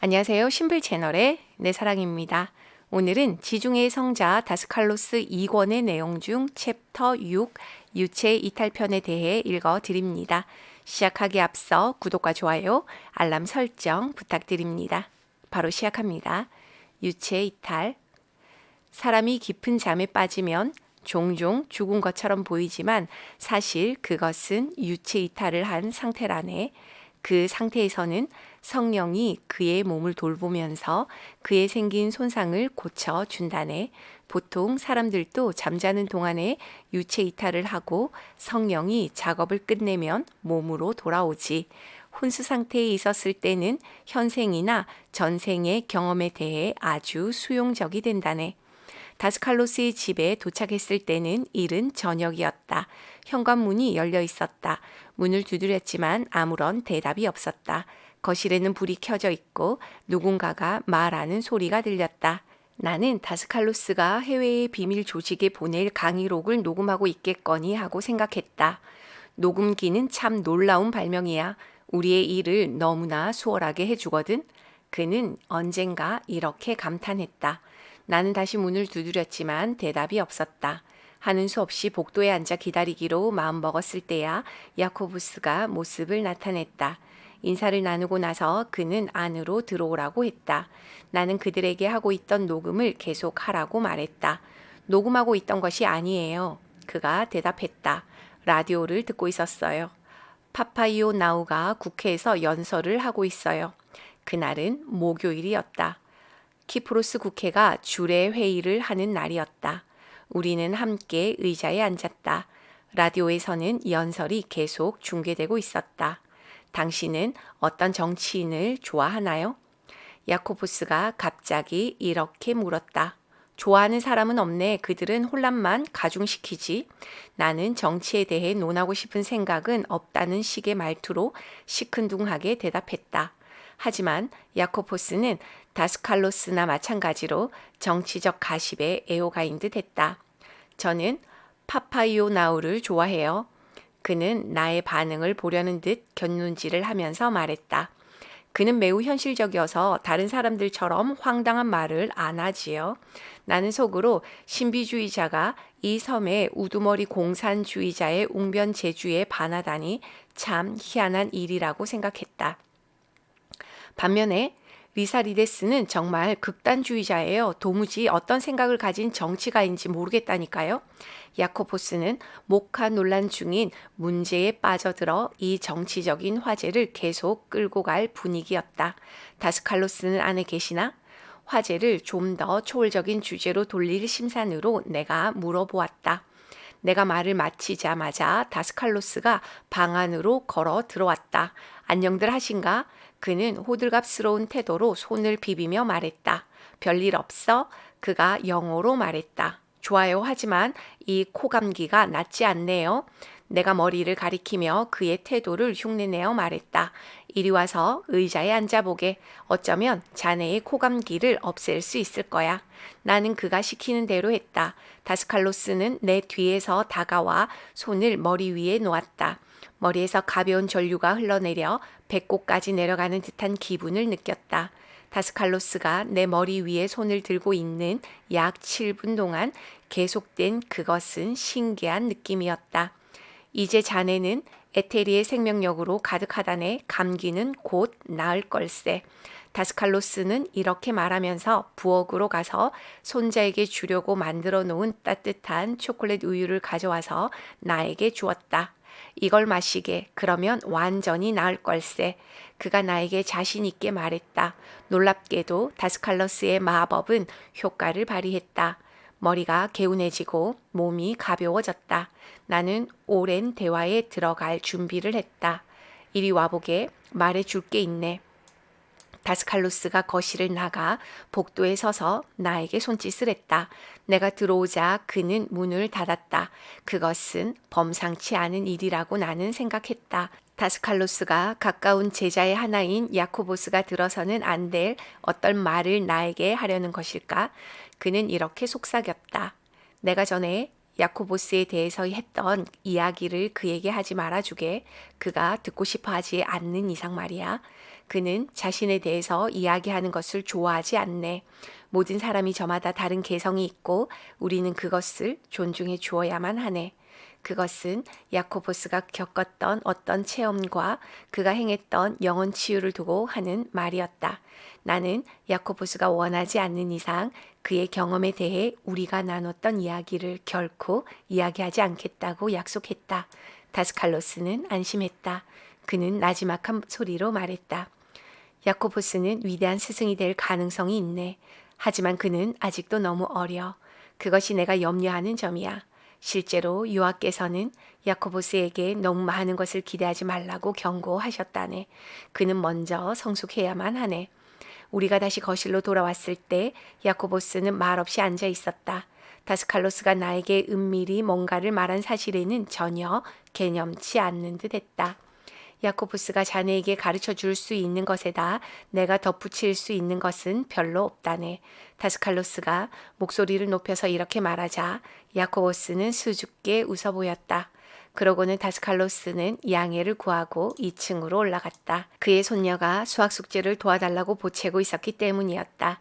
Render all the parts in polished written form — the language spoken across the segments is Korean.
안녕하세요. 신불 채널의 내 사랑입니다. 오늘은 지중해 성자 다스칼로스 2권의 내용 중 챕터 6 유체 이탈편에 대해 읽어 드립니다. 시작하기 앞서 구독과 좋아요, 알람 설정 부탁드립니다. 바로 시작합니다. 유체 이탈. 사람이 깊은 잠에 빠지면 종종 죽은 것처럼 보이지만 사실 그것은 유체 이탈을 한 상태라네. 그 상태에서는 성령이 그의 몸을 돌보면서 그의 생긴 손상을 고쳐준다네. 보통 사람들도 잠자는 동안에 유체 이탈을 하고 성령이 작업을 끝내면 몸으로 돌아오지. 혼수 상태에 있었을 때는 현생이나 전생의 경험에 대해 아주 수용적이 된다네. 다스칼로스의 집에 도착했을 때는 이른 저녁이었다. 현관문이 열려 있었다. 문을 두드렸지만 아무런 대답이 없었다. 거실에는 불이 켜져 있고 누군가가 말하는 소리가 들렸다. 나는 다스칼로스가 해외의 비밀 조직에 보낼 강의록을 녹음하고 있겠거니 하고 생각했다. 녹음기는 참 놀라운 발명이야. 우리의 일을 너무나 수월하게 해주거든. 그는 언젠가 이렇게 감탄했다. 나는 다시 문을 두드렸지만 대답이 없었다. 하는 수 없이 복도에 앉아 기다리기로 마음먹었을 때야 야코부스가 모습을 나타냈다. 인사를 나누고 나서 그는 안으로 들어오라고 했다. 나는 그들에게 하고 있던 녹음을 계속하라고 말했다. 녹음하고 있던 것이 아니에요. 그가 대답했다. 라디오를 듣고 있었어요. 파파이오 나우가 국회에서 연설을 하고 있어요. 그날은 목요일이었다. 키프로스 국회가 주례 회의를 하는 날이었다. 우리는 함께 의자에 앉았다. 라디오에서는 연설이 계속 중계되고 있었다. 당신은 어떤 정치인을 좋아하나요? 야코보스가 갑자기 이렇게 물었다. 좋아하는 사람은 없네. 그들은 혼란만 가중시키지. 나는 정치에 대해 논하고 싶은 생각은 없다는 식의 말투로 시큰둥하게 대답했다. 하지만 야코포스는 다스칼로스나 마찬가지로 정치적 가십에 애호가인 듯 했다. 저는 파파이오 나우를 좋아해요. 그는 나의 반응을 보려는 듯 곁눈질을 하면서 말했다. 그는 매우 현실적이어서 다른 사람들처럼 황당한 말을 안 하지요. 나는 속으로 신비주의자가 이 섬의 우두머리 공산주의자의 웅변제주에 반하다니 참 희한한 일이라고 생각했다. 반면에 리사리데스는 정말 극단주의자예요. 도무지 어떤 생각을 가진 정치가인지 모르겠다니까요. 야코포스는 목화 논란 중인 문제에 빠져들어 이 정치적인 화제를 계속 끌고 갈 분위기였다. 다스칼로스는 안에 계시나? 화제를 좀 더 초월적인 주제로 돌릴 심산으로 내가 물어보았다. 내가 말을 마치자마자 다스칼로스가 방 안으로 걸어 들어왔다. 안녕들 하신가? 그는 호들갑스러운 태도로 손을 비비며 말했다. 별일 없어? 그가 영어로 말했다. 좋아요. 하지만 이 코감기가 낫지 않네요. 내가 머리를 가리키며 그의 태도를 흉내내어 말했다. 이리 와서 의자에 앉아보게. 어쩌면 자네의 코감기를 없앨 수 있을 거야. 나는 그가 시키는 대로 했다. 다스칼로스는 내 뒤에서 다가와 손을 머리 위에 놓았다. 머리에서 가벼운 전류가 흘러내려 배꼽까지 내려가는 듯한 기분을 느꼈다. 다스칼로스가 내 머리 위에 손을 들고 있는 약 7분 동안 계속된 그것은 신기한 느낌이었다. 이제 자네는 에테리의 생명력으로 가득하다네. 감기는 곧 나을 걸세. 다스칼로스는 이렇게 말하면서 부엌으로 가서 손자에게 주려고 만들어 놓은 따뜻한 초콜릿 우유를 가져와서 나에게 주었다. 이걸 마시게. 그러면 완전히 나을 걸세. 그가 나에게 자신 있게 말했다. 놀랍게도 다스칼로스의 마법은 효과를 발휘했다. 머리가 개운해지고 몸이 가벼워졌다. 나는 오랜 대화에 들어갈 준비를 했다. 이리 와보게. 말해줄 게 있네. 다스칼로스가 거실을 나가 복도에 서서 나에게 손짓을 했다. 내가 들어오자 그는 문을 닫았다. 그것은 범상치 않은 일이라고 나는 생각했다. 다스칼로스가 가까운 제자의 하나인 야코보스가 들어서는 안 될 어떤 말을 나에게 하려는 것일까? 그는 이렇게 속삭였다. 내가 전에 야코보스에 대해서 했던 이야기를 그에게 하지 말아주게. 그가 듣고 싶어 하지 않는 이상 말이야. 그는 자신에 대해서 이야기하는 것을 좋아하지 않네. 모든 사람이 저마다 다른 개성이 있고 우리는 그것을 존중해 주어야만 하네. 그것은 야코보스가 겪었던 어떤 체험과 그가 행했던 영혼 치유를 두고 하는 말이었다. 나는 야코보스가 원하지 않는 이상 그의 경험에 대해 우리가 나눴던 이야기를 결코 이야기하지 않겠다고 약속했다. 다스칼로스는 안심했다. 그는 나지막한 소리로 말했다. 야코보스는 위대한 스승이 될 가능성이 있네. 하지만 그는 아직도 너무 어려. 그것이 내가 염려하는 점이야. 실제로 요하께서는 야코보스에게 너무 많은 것을 기대하지 말라고 경고하셨다네. 그는 먼저 성숙해야만 하네. 우리가 다시 거실로 돌아왔을 때 야코보스는 말없이 앉아 있었다. 다스칼로스가 나에게 은밀히 뭔가를 말한 사실에는 전혀 개념치 않는 듯 했다. 야코보스가 자네에게 가르쳐 줄 수 있는 것에다 내가 덧붙일 수 있는 것은 별로 없다네. 다스칼로스가 목소리를 높여서 이렇게 말하자 야코보스는 수줍게 웃어 보였다. 그러고는 다스칼로스는 양해를 구하고 2층으로 올라갔다. 그의 손녀가 수학 숙제를 도와달라고 보채고 있었기 때문이었다.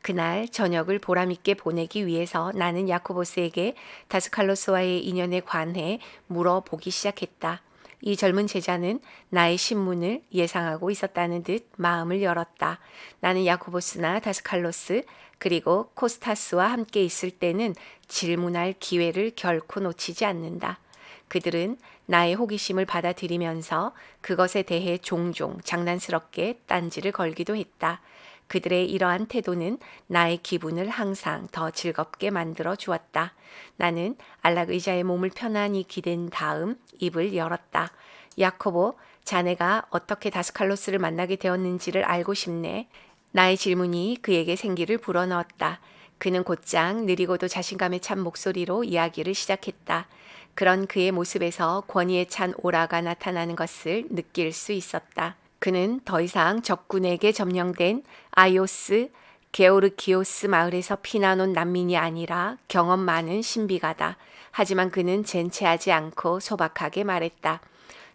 그날 저녁을 보람있게 보내기 위해서 나는 야코보스에게 다스칼로스와의 인연에 관해 물어보기 시작했다. 이 젊은 제자는 나의 신문을 예상하고 있었다는 듯 마음을 열었다. 나는 야코보스나 다스칼로스 그리고 코스타스와 함께 있을 때는 질문할 기회를 결코 놓치지 않는다. 그들은 나의 호기심을 받아들이면서 그것에 대해 종종 장난스럽게 딴지를 걸기도 했다. 그들의 이러한 태도는 나의 기분을 항상 더 즐겁게 만들어 주었다. 나는 안락 의자에 몸을 편안히 기댄 다음 입을 열었다. 야코보, 자네가 어떻게 다스칼로스를 만나게 되었는지를 알고 싶네. 나의 질문이 그에게 생기를 불어넣었다. 그는 곧장 느리고도 자신감에 찬 목소리로 이야기를 시작했다. 그런 그의 모습에서 권위에 찬 오라가 나타나는 것을 느낄 수 있었다. 그는 더 이상 적군에게 점령된 아이오스, 게오르기오스 마을에서 피난온 난민이 아니라 경험 많은 신비가다. 하지만 그는 젠체하지 않고 소박하게 말했다.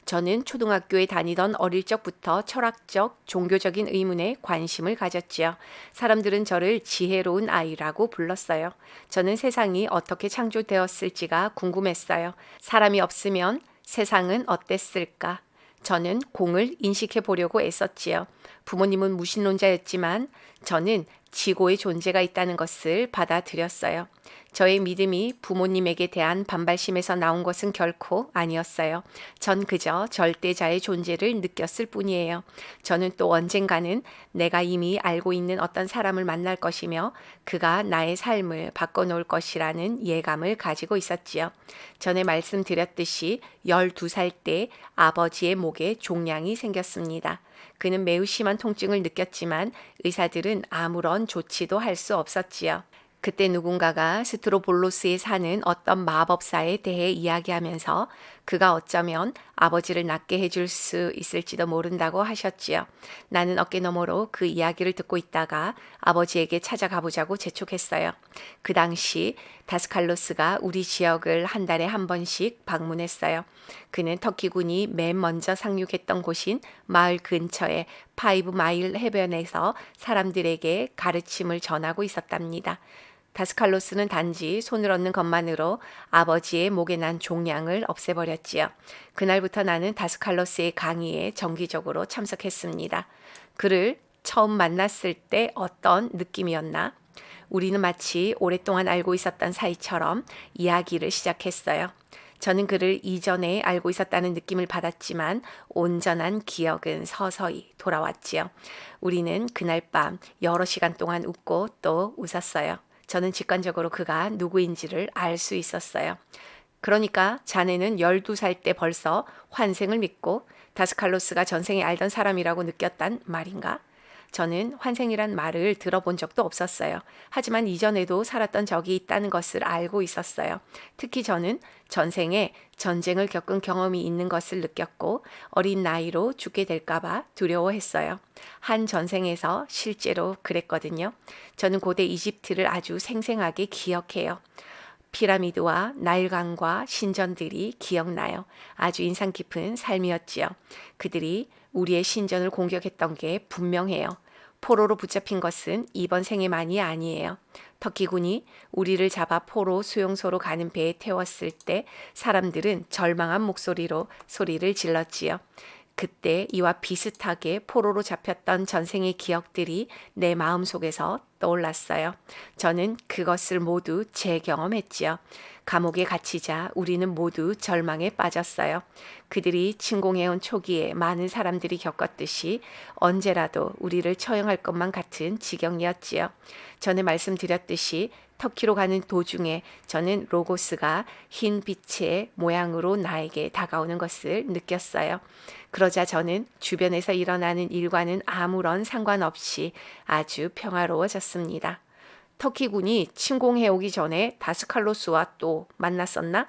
저는 초등학교에 다니던 어릴 적부터 철학적, 종교적인 의문에 관심을 가졌지요. 사람들은 저를 지혜로운 아이라고 불렀어요. 저는 세상이 어떻게 창조되었을지가 궁금했어요. 사람이 없으면 세상은 어땠을까? 저는 공을 인식해 보려고 애썼지요. 부모님은 무신론자였지만 저는 지고의 존재가 있다는 것을 받아들였어요. 저의 믿음이 부모님에게 대한 반발심에서 나온 것은 결코 아니었어요. 전 그저 절대자의 존재를 느꼈을 뿐이에요. 저는 또 언젠가는 내가 이미 알고 있는 어떤 사람을 만날 것이며 그가 나의 삶을 바꿔놓을 것이라는 예감을 가지고 있었지요. 전에 말씀드렸듯이 12살 때 아버지의 목에 종양이 생겼습니다. 그는 매우 심한 통증을 느꼈지만 의사들은 아무런 조치도 할 수 없었지요. 그때 누군가가 스트로볼로스에 사는 어떤 마법사에 대해 이야기하면서 그가 어쩌면 아버지를 낫게 해줄 수 있을지도 모른다고 하셨지요. 나는 어깨너머로 그 이야기를 듣고 있다가 아버지에게 찾아가 보자고 재촉했어요. 그 당시 다스칼로스가 우리 지역을 한 달에 한 번씩 방문했어요. 그는 터키군이 맨 먼저 상륙했던 곳인 마을 근처의 5마일 해변에서 사람들에게 가르침을 전하고 있었답니다. 다스칼로스는 단지 손을 얹는 것만으로 아버지의 목에 난 종양을 없애버렸지요. 그날부터 나는 다스칼로스의 강의에 정기적으로 참석했습니다. 그를 처음 만났을 때 어떤 느낌이었나? 우리는 마치 오랫동안 알고 있었던 사이처럼 이야기를 시작했어요. 저는 그를 이전에 알고 있었다는 느낌을 받았지만 온전한 기억은 서서히 돌아왔지요. 우리는 그날 밤 여러 시간 동안 웃고 또 웃었어요. 저는 직관적으로 그가 누구인지를 알 수 있었어요. 그러니까 자네는 12살 때 벌써 환생을 믿고 다스칼로스가 전생에 알던 사람이라고 느꼈단 말인가? 저는 환생이란 말을 들어본 적도 없었어요. 하지만 이전에도 살았던 적이 있다는 것을 알고 있었어요. 특히 저는 전생에 전쟁을 겪은 경험이 있는 것을 느꼈고 어린 나이로 죽게 될까봐 두려워했어요. 한 전생에서 실제로 그랬거든요. 저는 고대 이집트를 아주 생생하게 기억해요. 피라미드와 나일강과 신전들이 기억나요. 아주 인상 깊은 삶이었지요. 그들이 우리의 신전을 공격했던 게 분명해요. 포로로 붙잡힌 것은 이번 생에만이 아니에요. 터키군이 우리를 잡아 포로 수용소로 가는 배에 태웠을 때 사람들은 절망한 목소리로 소리를 질렀지요. 그때 이와 비슷하게 포로로 잡혔던 전생의 기억들이 내 마음속에서 떠올랐어요. 저는 그것을 모두 재경험했지요. 감옥에 갇히자 우리는 모두 절망에 빠졌어요. 그들이 침공해온 초기에 많은 사람들이 겪었듯이 언제라도 우리를 처형할 것만 같은 지경이었지요. 전에 말씀드렸듯이 터키로 가는 도중에 저는 로고스가 흰 빛의 모양으로 나에게 다가오는 것을 느꼈어요. 그러자 저는 주변에서 일어나는 일과는 아무런 상관없이 아주 평화로워졌습니다. 터키군이 침공해 오기 전에 다스칼로스와 또 만났었나?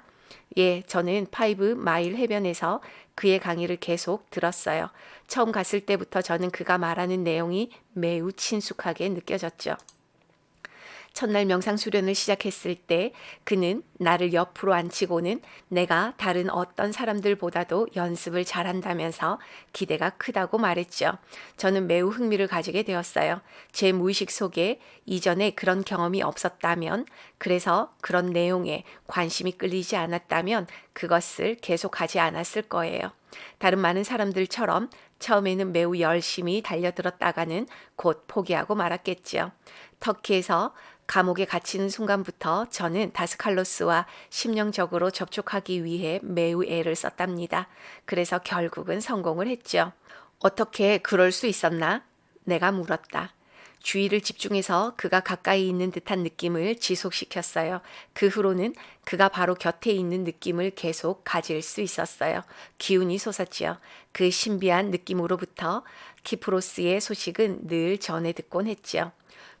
예, 저는 5마일 해변에서 그의 강의를 계속 들었어요. 처음 갔을 때부터 저는 그가 말하는 내용이 매우 친숙하게 느껴졌죠. 첫날 명상 수련을 시작했을 때 그는 나를 옆으로 앉히고는 내가 다른 어떤 사람들보다도 연습을 잘한다면서 기대가 크다고 말했죠. 저는 매우 흥미를 가지게 되었어요. 제 무의식 속에 이전에 그런 경험이 없었다면, 그래서 그런 내용에 관심이 끌리지 않았다면 그것을 계속하지 않았을 거예요. 다른 많은 사람들처럼 처음에는 매우 열심히 달려들었다가는 곧 포기하고 말았겠지요. 터키에서 감옥에 갇히는 순간부터 저는 다스칼로스와 심령적으로 접촉하기 위해 매우 애를 썼답니다. 그래서 결국은 성공을 했죠. 어떻게 그럴 수 있었나? 내가 물었다. 주의를 집중해서 그가 가까이 있는 듯한 느낌을 지속시켰어요. 그 후로는 그가 바로 곁에 있는 느낌을 계속 가질 수 있었어요. 기운이 솟았지요. 그 신비한 느낌으로부터 키프로스의 소식은 늘 전해 듣곤 했지요.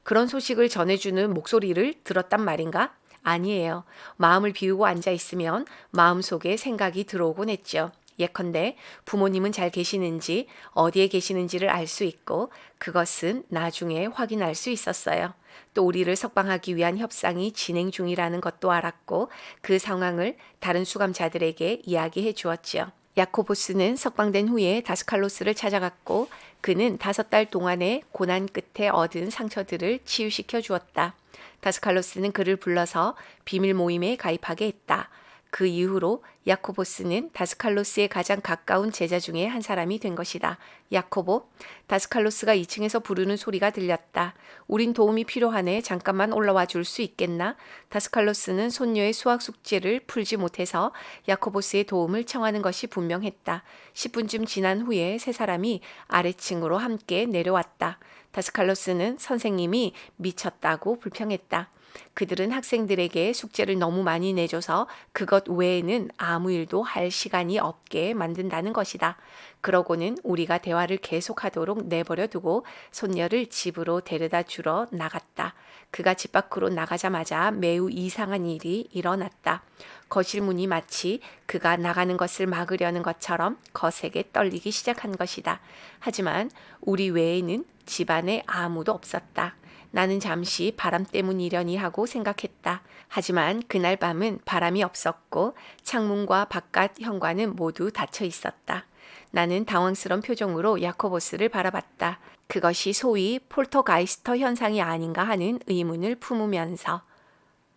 그런 소식을 전해주는 목소리를 들었단 말인가? 아니에요. 마음을 비우고 앉아 있으면 마음속에 생각이 들어오곤 했죠. 예컨대 부모님은 잘 계시는지 어디에 계시는지를 알 수 있고 그것은 나중에 확인할 수 있었어요. 또 우리를 석방하기 위한 협상이 진행 중이라는 것도 알았고 그 상황을 다른 수감자들에게 이야기해 주었지요. 야코보스는 석방된 후에 다스칼로스를 찾아갔고 그는 5달 동안의 고난 끝에 얻은 상처들을 치유시켜 주었다. 다스칼로스는 그를 불러서 비밀 모임에 가입하게 했다. 그 이후로 야코보스는 다스칼로스의 가장 가까운 제자 중에 한 사람이 된 것이다. 야코보, 다스칼로스가 2층에서 부르는 소리가 들렸다. 우린 도움이 필요하네. 잠깐만 올라와 줄 수 있겠나? 다스칼로스는 손녀의 수학 숙제를 풀지 못해서 야코보스의 도움을 청하는 것이 분명했다. 10분쯤 지난 후에 세 사람이 아래층으로 함께 내려왔다. 다스칼로스는 선생님이 미쳤다고 불평했다. 그들은 학생들에게 숙제를 너무 많이 내줘서 그것 외에는 아무 일도 할 시간이 없게 만든다는 것이다. 그러고는 우리가 대화를 계속하도록 내버려 두고 손녀를 집으로 데려다 주러 나갔다. 그가 집 밖으로 나가자마자 매우 이상한 일이 일어났다. 거실 문이 마치 그가 나가는 것을 막으려는 것처럼 거세게 떨리기 시작한 것이다. 하지만 우리 외에는 집안에 아무도 없었다. 나는 잠시 바람 때문이려니 하고 생각했다. 하지만 그날 밤은 바람이 없었고 창문과 바깥 현관은 모두 닫혀 있었다. 나는 당황스러운 표정으로 야코보스를 바라봤다. 그것이 소위 폴터가이스터 현상이 아닌가 하는 의문을 품으면서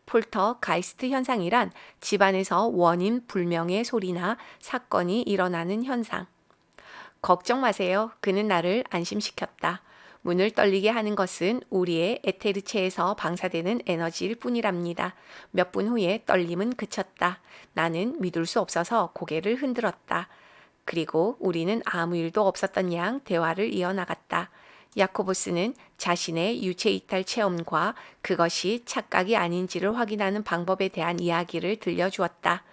폴터가이스트 현상이란 집안에서 원인 불명의 소리나 사건이 일어나는 현상. 걱정 마세요. 그는 나를 안심시켰다. 문을 떨리게 하는 것은 우리의 에테르체에서 방사되는 에너지일 뿐이랍니다. 몇 분 후에 떨림은 그쳤다. 나는 믿을 수 없어서 고개를 흔들었다. 그리고 우리는 아무 일도 없었던 양 대화를 이어나갔다. 야코보스는 자신의 유체 이탈 체험과 그것이 착각이 아닌지를 확인하는 방법에 대한 이야기를 들려주었다.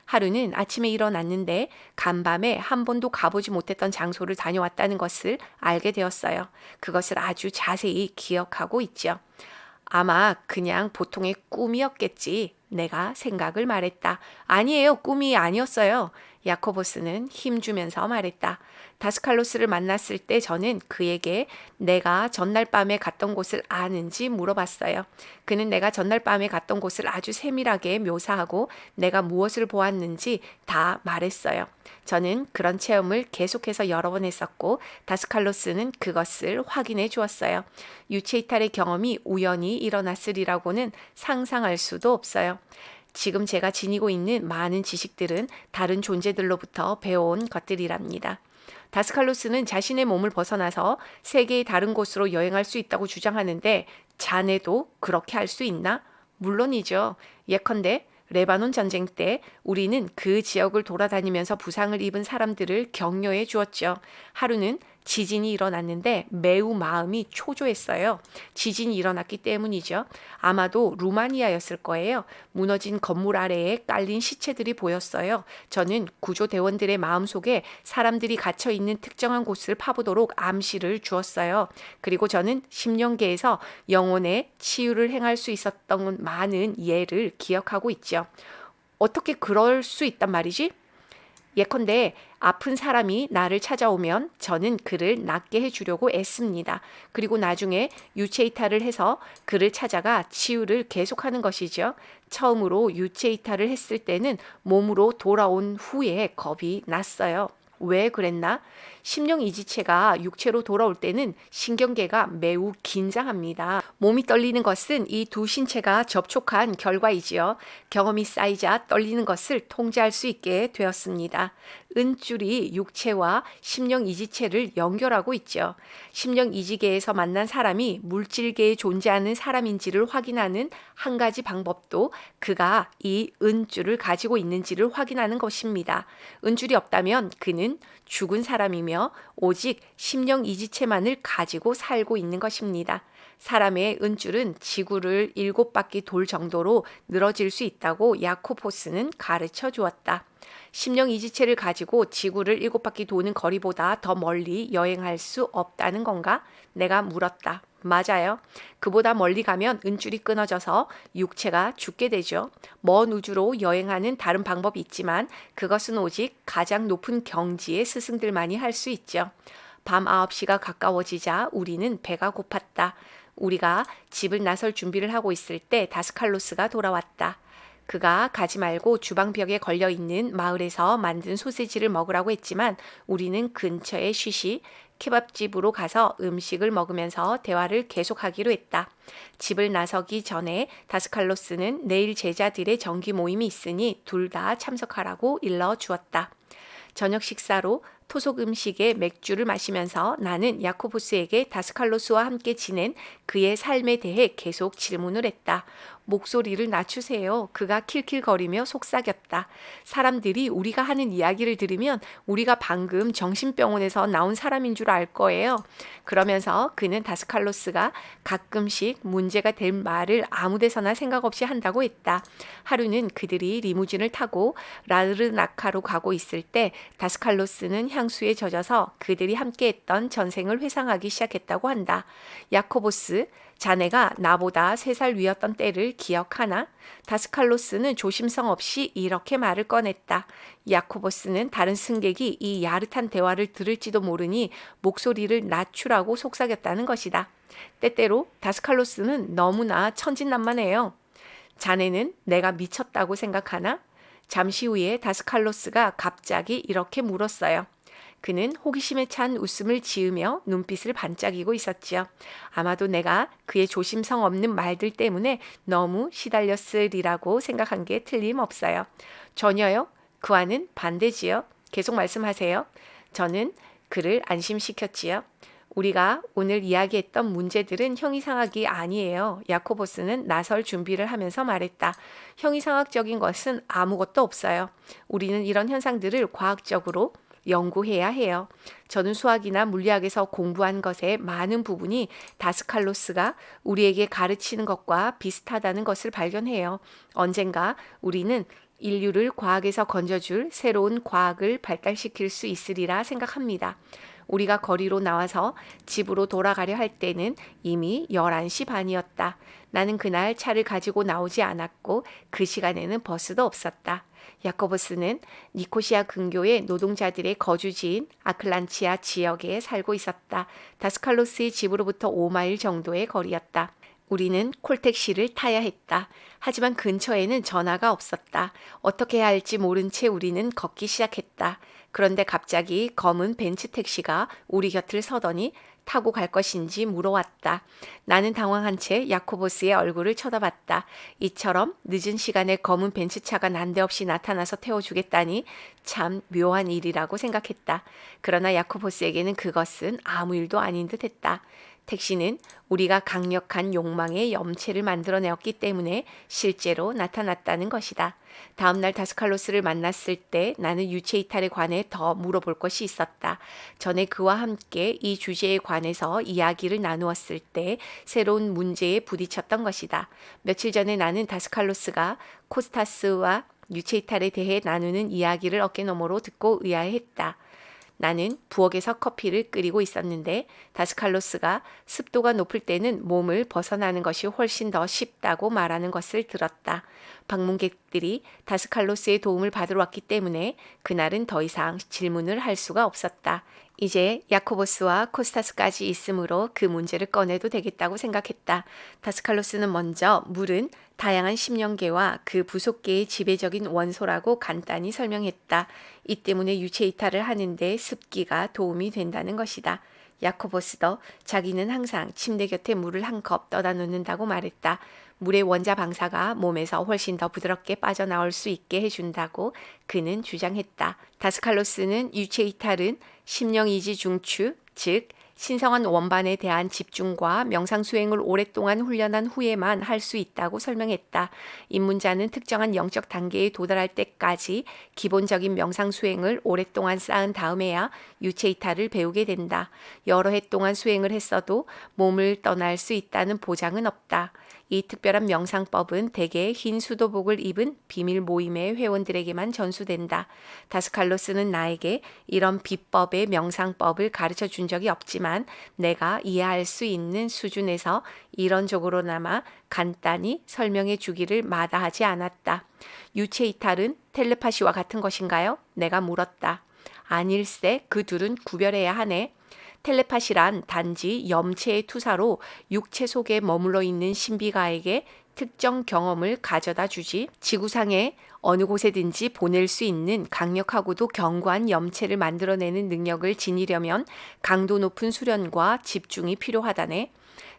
하루는 아침에 일어났는데 간밤에 한 번도 가보지 못했던 장소를 다녀왔다는 것을 알게 되었어요. 그것을 아주 자세히 기억하고 있죠. 아마 그냥 보통의 꿈이었겠지. 내가 생각을 말했다. 아니에요. 꿈이 아니었어요. 야코보스는 힘주면서 말했다. 다스칼로스를 만났을 때 저는 그에게 내가 전날 밤에 갔던 곳을 아는지 물어봤어요. 그는 내가 전날 밤에 갔던 곳을 아주 세밀하게 묘사하고 내가 무엇을 보았는지 다 말했어요. 저는 그런 체험을 계속해서 여러 번 했었고 다스칼로스는 그것을 확인해 주었어요. 유체 이탈의 경험이 우연히 일어났으리라고는 상상할 수도 없어요. 지금 제가 지니고 있는 많은 지식들은 다른 존재들로부터 배워온 것들이랍니다. 다스칼로스는 자신의 몸을 벗어나서 세계의 다른 곳으로 여행할 수 있다고 주장하는데 자네도 그렇게 할 수 있나? 물론이죠. 예컨대 레바논 전쟁 때 우리는 그 지역을 돌아다니면서 부상을 입은 사람들을 격려해 주었죠. 하루는 지진이 일어났는데 매우 마음이 초조했어요. 지진이 일어났기 때문이죠. 아마도 루마니아였을 거예요. 무너진 건물 아래에 깔린 시체들이 보였어요. 저는 구조대원들의 마음속에 사람들이 갇혀있는 특정한 곳을 파보도록 암시를 주었어요. 그리고 저는 심령계에서 영혼의 치유를 행할 수 있었던 많은 예를 기억하고 있죠. 어떻게 그럴 수 있단 말이지? 예컨대 아픈 사람이 나를 찾아오면 저는 그를 낫게 해주려고 애씁니다. 그리고 나중에 유체 이탈을 해서 그를 찾아가 치유를 계속하는 것이죠. 처음으로 유체 이탈을 했을 때는 몸으로 돌아온 후에 겁이 났어요. 왜 그랬나? 심령이지체가 육체로 돌아올 때는 신경계가 매우 긴장합니다. 몸이 떨리는 것은 이 두 신체가 접촉한 결과이지요. 경험이 쌓이자 떨리는 것을 통제할 수 있게 되었습니다. 은줄이 육체와 심령이지체를 연결하고 있죠. 심령이지계에서 만난 사람이 물질계에 존재하는 사람인지를 확인하는 한 가지 방법도 그가 이 은줄을 가지고 있는지를 확인하는 것입니다. 은줄이 없다면 그는 죽은 사람이며 오직 심령이지체만을 가지고 살고 있는 것입니다. 사람의 은줄은 지구를 7바퀴 돌 정도로 늘어질 수 있다고 야코포스는 가르쳐 주었다. 심령이지체를 가지고 지구를 7바퀴 도는 거리보다 더 멀리 여행할 수 없다는 건가? 내가 물었다. 맞아요. 그보다 멀리 가면 은줄이 끊어져서 육체가 죽게 되죠. 먼 우주로 여행하는 다른 방법이 있지만 그것은 오직 가장 높은 경지의 스승들만이 할 수 있죠. 밤 9시가 가까워지자 우리는 배가 고팠다. 우리가 집을 나설 준비를 하고 있을 때 다스칼로스가 돌아왔다. 그가 가지 말고 주방벽에 걸려있는 마을에서 만든 소세지를 먹으라고 했지만 우리는 근처에 쉬시 케밥집으로 가서 음식을 먹으면서 대화를 계속하기로 했다. 집을 나서기 전에 다스칼로스는 내일 제자들의 정기 모임이 있으니 둘 다 참석하라고 일러 주었다. 저녁 식사로 토속 음식에 맥주를 마시면서 나는 야코보스에게 다스칼로스와 함께 지낸 그의 삶에 대해 계속 질문을 했다. 목소리를 낮추세요. 그가 킬킬거리며 속삭였다. 사람들이 우리가 하는 이야기를 들으면 우리가 방금 정신병원에서 나온 사람인 줄 알 거예요. 그러면서 그는 다스칼로스가 가끔씩 문제가 될 말을 아무 데서나 생각 없이 한다고 했다. 하루는 그들이 리무진을 타고 라르나카로 가고 있을 때 다스칼로스는 향수에 젖어서 그들이 함께했던 전생을 회상하기 시작했다고 한다. 야코보스, 자네가 나보다 3살 위였던 때를 기억하나? 다스칼로스는 조심성 없이 이렇게 말을 꺼냈다. 야코보스는 다른 승객이 이 야릇한 대화를 들을지도 모르니 목소리를 낮추라고 속삭였다는 것이다. 때때로 다스칼로스는 너무나 천진난만해요. 자네는 내가 미쳤다고 생각하나? 잠시 후에 다스칼로스가 갑자기 이렇게 물었어요. 그는 호기심에 찬 웃음을 지으며 눈빛을 반짝이고 있었지요. 아마도 내가 그의 조심성 없는 말들 때문에 너무 시달렸으리라고 생각한 게 틀림없어요. 전혀요. 그와는 반대지요. 계속 말씀하세요. 저는 그를 안심시켰지요. 우리가 오늘 이야기했던 문제들은 형이상학이 아니에요. 야코보스는 나설 준비를 하면서 말했다. 형이상학적인 것은 아무것도 없어요. 우리는 이런 현상들을 과학적으로 연구해야 해요. 저는 수학이나 물리학에서 공부한 것의 많은 부분이 다스칼로스가 우리에게 가르치는 것과 비슷하다는 것을 발견해요. 언젠가 우리는 인류를 과학에서 건져줄 새로운 과학을 발달시킬 수 있으리라 생각합니다. 우리가 거리로 나와서 집으로 돌아가려 할 때는 이미 11시 반이었다. 나는 그날 차를 가지고 나오지 않았고 그 시간에는 버스도 없었다. 야코보스는 니코시아 근교의 노동자들의 거주지인 아클란치아 지역에 살고 있었다. 다스칼로스의 집으로부터 5마일 정도의 거리였다. 우리는 콜택시를 타야 했다. 하지만 근처에는 전화가 없었다. 어떻게 해야 할지 모른 채 우리는 걷기 시작했다. 그런데 갑자기 검은 벤츠 택시가 우리 곁을 서더니 타고 갈 것인지 물어왔다. 나는 당황한 채 야코보스의 얼굴을 쳐다봤다. 이처럼 늦은 시간에 검은 벤츠차가 난데없이 나타나서 태워주겠다니 참 묘한 일이라고 생각했다. 그러나 야코보스에게는 그것은 아무 일도 아닌 듯 했다. 택시는 우리가 강력한 욕망의 염체를 만들어내었기 때문에 실제로 나타났다는 것이다. 다음 날 다스칼로스를 만났을 때 나는 유체 이탈에 관해 더 물어볼 것이 있었다. 전에 그와 함께 이 주제에 관해서 이야기를 나누었을 때 새로운 문제에 부딪혔던 것이다. 며칠 전에 나는 다스칼로스가 코스타스와 유체 이탈에 대해 나누는 이야기를 어깨너머로 듣고 의아해했다. 나는 부엌에서 커피를 끓이고 있었는데 다스칼로스가 습도가 높을 때는 몸을 벗어나는 것이 훨씬 더 쉽다고 말하는 것을 들었다. 방문객들이 다스칼로스의 도움을 받으러 왔기 때문에 그날은 더 이상 질문을 할 수가 없었다. 이제 야코보스와 코스타스까지 있으므로 그 문제를 꺼내도 되겠다고 생각했다. 다스칼로스는 먼저 물은 다양한 심령계와 그 부속계의 지배적인 원소라고 간단히 설명했다. 이 때문에 유체 이탈을 하는데 습기가 도움이 된다는 것이다. 야코보스도 자기는 항상 침대 곁에 물을 한 컵 떠다 놓는다고 말했다. 물의 원자 방사가 몸에서 훨씬 더 부드럽게 빠져나올 수 있게 해준다고 그는 주장했다. 다스칼로스는 유체 이탈은 심령이지 중추, 즉 신성한 원반에 대한 집중과 명상 수행을 오랫동안 훈련한 후에만 할 수 있다고 설명했다. 입문자는 특정한 영적 단계에 도달할 때까지 기본적인 명상 수행을 오랫동안 쌓은 다음에야 유체 이탈을 배우게 된다. 여러 해 동안 수행을 했어도 몸을 떠날 수 있다는 보장은 없다. 이 특별한 명상법은 대개 흰 수도복을 입은 비밀 모임의 회원들에게만 전수된다. 다스칼로스는 나에게 이런 비법의 명상법을 가르쳐 준 적이 없지만 내가 이해할 수 있는 수준에서 이론적으로나마 간단히 설명해 주기를 마다하지 않았다. 유체 이탈은 텔레파시와 같은 것인가요? 내가 물었다. 아닐세, 그 둘은 구별해야 하네. 텔레파시란 단지 염체의 투사로 육체 속에 머물러 있는 신비가에게 특정 경험을 가져다 주지 지구상의 어느 곳에든지 보낼 수 있는 강력하고도 견고한 염체를 만들어내는 능력을 지니려면 강도 높은 수련과 집중이 필요하다네.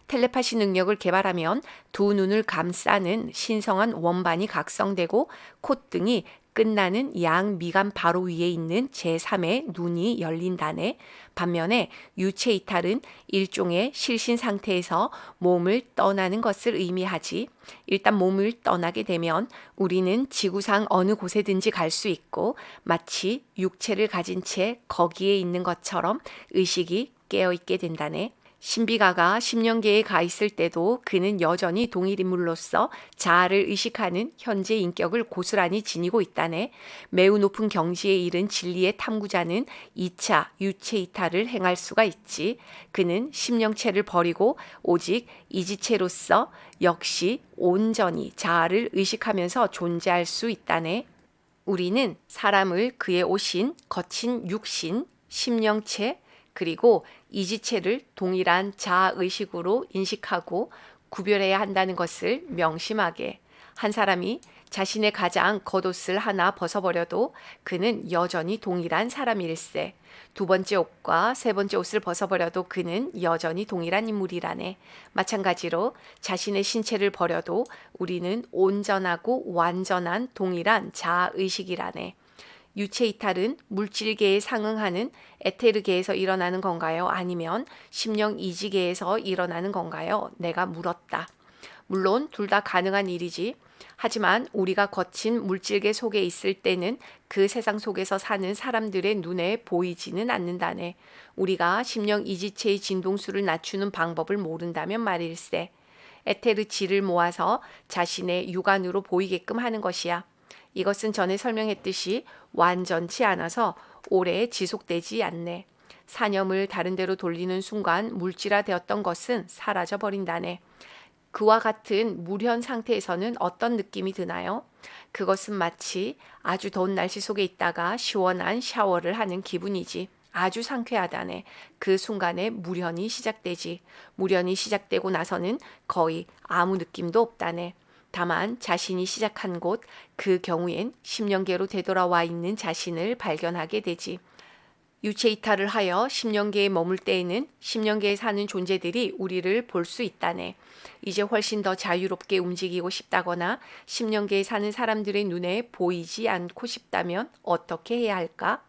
텔레파시 능력을 개발하면 두 눈을 감싸는 신성한 원반이 각성되고 콧등이 끝나는 양 미간 바로 위에 있는 제3의 눈이 열린다네. 반면에 유체 이탈은 일종의 실신 상태에서 몸을 떠나는 것을 의미하지. 일단 몸을 떠나게 되면 우리는 지구상 어느 곳에든지 갈 수 있고 마치 육체를 가진 채 거기에 있는 것처럼 의식이 깨어있게 된다네. 신비가가 심령계에 가 있을 때도 그는 여전히 동일인물로서 자아를 의식하는 현재 인격을 고스란히 지니고 있다네. 매우 높은 경지에 이른 진리의 탐구자는 2차 유체 이탈을 행할 수가 있지. 그는 심령체를 버리고 오직 이지체로서 역시 온전히 자아를 의식하면서 존재할 수 있다네. 우리는 사람을 그의 오신 거친 육신, 심령체, 그리고 이지체를 동일한 자아의식으로 인식하고 구별해야 한다는 것을 명심하게. 한 사람이 자신의 가장 겉옷을 하나 벗어버려도 그는 여전히 동일한 사람일세. 두 번째 옷과 세 번째 옷을 벗어버려도 그는 여전히 동일한 인물이라네. 마찬가지로 자신의 신체를 버려도 우리는 온전하고 완전한 동일한 자아의식이라네. 유체 이탈은 물질계에 상응하는 에테르계에서 일어나는 건가요? 아니면 심령 이지계에서 일어나는 건가요? 내가 물었다. 물론 둘 다 가능한 일이지. 하지만 우리가 거친 물질계 속에 있을 때는 그 세상 속에서 사는 사람들의 눈에 보이지는 않는다네. 우리가 심령 이지체의 진동수를 낮추는 방법을 모른다면 말일세. 에테르 질을 모아서 자신의 육안으로 보이게끔 하는 것이야. 이것은 전에 설명했듯이 완전치 않아서 오래 지속되지 않네. 사념을 다른 데로 돌리는 순간 물질화되었던 것은 사라져 버린다네. 그와 같은 무현 상태에서는 어떤 느낌이 드나요? 그것은 마치 아주 더운 날씨 속에 있다가 시원한 샤워를 하는 기분이지. 아주 상쾌하다네. 그 순간에 무련이 시작되지. 무련이 시작되고 나서는 거의 아무 느낌도 없다네. 다만 자신이 시작한 곳, 그 경우엔 10년계로 되돌아와 있는 자신을 발견하게 되지. 유체 이탈을 하여 10년계에 머물 때에는 10년계에 사는 존재들이 우리를 볼 수 있다네. 이제 훨씬 더 자유롭게 움직이고 싶다거나 10년계에 사는 사람들의 눈에 보이지 않고 싶다면 어떻게 해야 할까?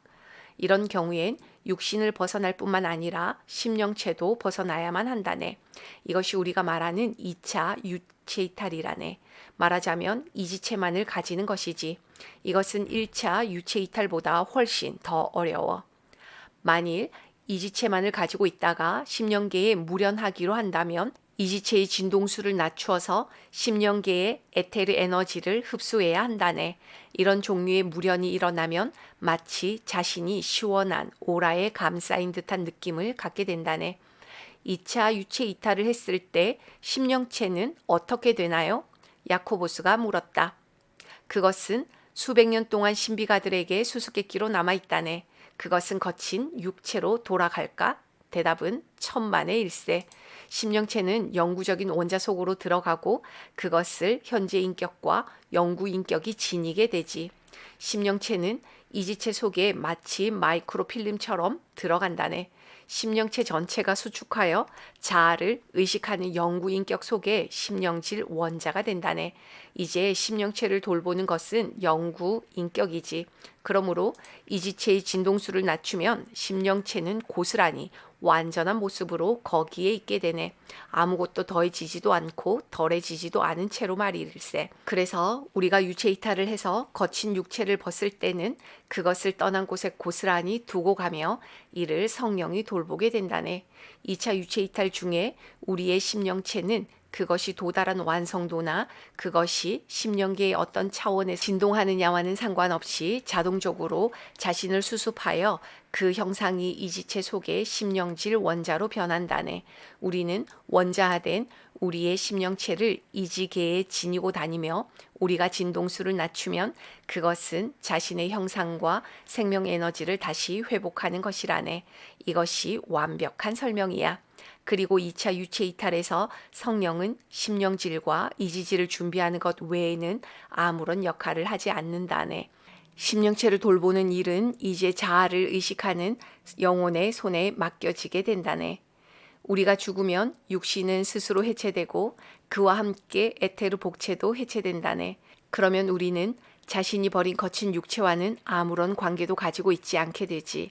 이런 경우엔 육신을 벗어날 뿐만 아니라 심령체도 벗어나야만 한다네. 이것이 우리가 말하는 2차 유체 이탈이라네. 말하자면 이지체만을 가지는 것이지. 이것은 1차 유체 이탈보다 훨씬 더 어려워. 만일 이지체만을 가지고 있다가 10년계에 무련하기로 한다면 이지체의 진동수를 낮추어서 10년계의 에테르 에너지를 흡수해야 한다네. 이런 종류의 무련이 일어나면 마치 자신이 시원한 오라에 감싸인 듯한 느낌을 갖게 된다네. 2차 유체 이탈을 했을 때 심령체는 어떻게 되나요? 야코보스가 물었다. 그것은 수백 년 동안 신비가들에게 수수께끼로 남아있다네. 그것은 거친 육체로 돌아갈까? 대답은 천만의 일세. 심령체는 영구적인 원자 속으로 들어가고 그것을 현재 인격과 영구 인격이 지니게 되지. 심령체는 이지체 속에 마치 마이크로필름처럼 들어간다네. 심령체 전체가 수축하여 자아를 의식하는 영구 인격 속에 심령질 원자가 된다네. 이제 심령체를 돌보는 것은 영구 인격이지. 그러므로 이지체의 진동수를 낮추면 심령체는 고스란히 완전한 모습으로 거기에 있게 되네. 아무것도 더해지지도 않고 덜해지지도 않은 채로 말일세. 그래서 우리가 유체 이탈을 해서 거친 육체를 벗을 때는 그것을 떠난 곳에 고스란히 두고 가며 이를 성령이 돌보게 된다네. 2차 유체 이탈 중에 우리의 심령체는 그것이 도달한 완성도나 그것이 10년계의 어떤 차원에 진동하느냐와는 상관없이 자동적으로 자신을 수습하여 그 형상이 이지체 속의 심령질 원자로 변한다네. 우리는 원자화된 우리의 심령체를 이지계에 지니고 다니며 우리가 진동수를 낮추면 그것은 자신의 형상과 생명 에너지를 다시 회복하는 것이라네. 이것이 완벽한 설명이야. 그리고 2차 유체 이탈에서 성령은 심령질과 이지질을 준비하는 것 외에는 아무런 역할을 하지 않는다네. 심령체를 돌보는 일은 이제 자아를 의식하는 영혼의 손에 맡겨지게 된다네. 우리가 죽으면 육신은 스스로 해체되고 그와 함께 에테르 복체도 해체된다네. 그러면 우리는 자신이 버린 거친 육체와는 아무런 관계도 가지고 있지 않게 되지.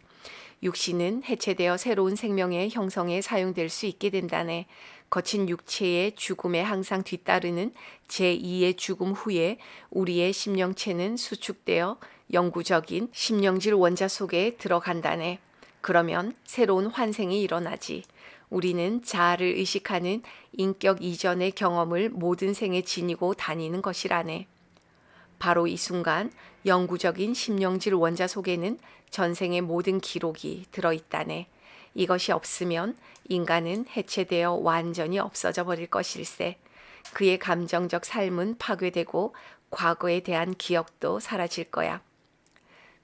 육신은 해체되어 새로운 생명의 형성에 사용될 수 있게 된다네. 거친 육체의 죽음에 항상 뒤따르는 제2의 죽음 후에 우리의 심령체는 수축되어 영구적인 심령질 원자 속에 들어간다네. 그러면 새로운 환생이 일어나지. 우리는 자아를 의식하는 인격 이전의 경험을 모든 생에 지니고 다니는 것이라네. 바로 이 순간 영구적인 심령질 원자 속에는 전생의 모든 기록이 들어있다네. 이것이 없으면 인간은 해체되어 완전히 없어져 버릴 것일세. 그의 감정적 삶은 파괴되고 과거에 대한 기억도 사라질 거야.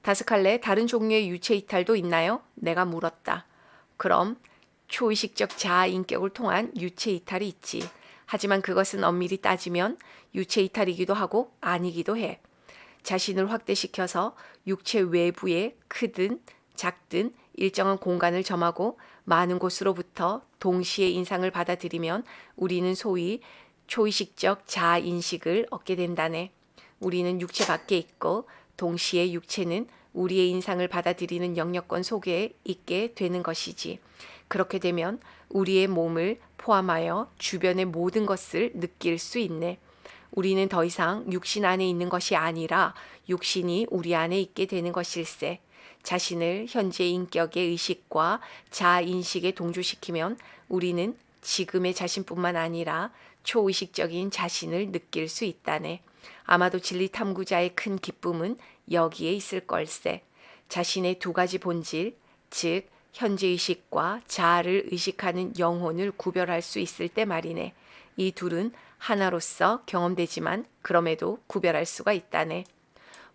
다스칼레, 다른 종류의 유체 이탈도 있나요? 내가 물었다. 그럼 초의식적 자아 인격을 통한 유체 이탈이 있지. 하지만 그것은 엄밀히 따지면 유체 이탈이기도 하고 아니기도 해. 자신을 확대시켜서 육체 외부에 크든 작든 일정한 공간을 점하고 많은 곳으로부터 동시에 인상을 받아들이면 우리는 소위 초의식적 자아 인식을 얻게 된다네. 우리는 육체 밖에 있고 동시에 육체는 우리의 인상을 받아들이는 영역권 속에 있게 되는 것이지. 그렇게 되면 우리의 몸을 포함하여 주변의 모든 것을 느낄 수 있네. 우리는 더 이상 육신 안에 있는 것이 아니라 육신이 우리 안에 있게 되는 것일세. 자신을 현재 인격의 의식과 자아인식에 동조시키면 우리는 지금의 자신뿐만 아니라 초의식적인 자신을 느낄 수 있다네. 아마도 진리 탐구자의 큰 기쁨은 여기에 있을 걸세. 자신의 두 가지 본질, 즉 현재의식과 자아를 의식하는 영혼을 구별할 수 있을 때 말이네. 이 둘은 하나로서 경험되지만 그럼에도 구별할 수가 있다네.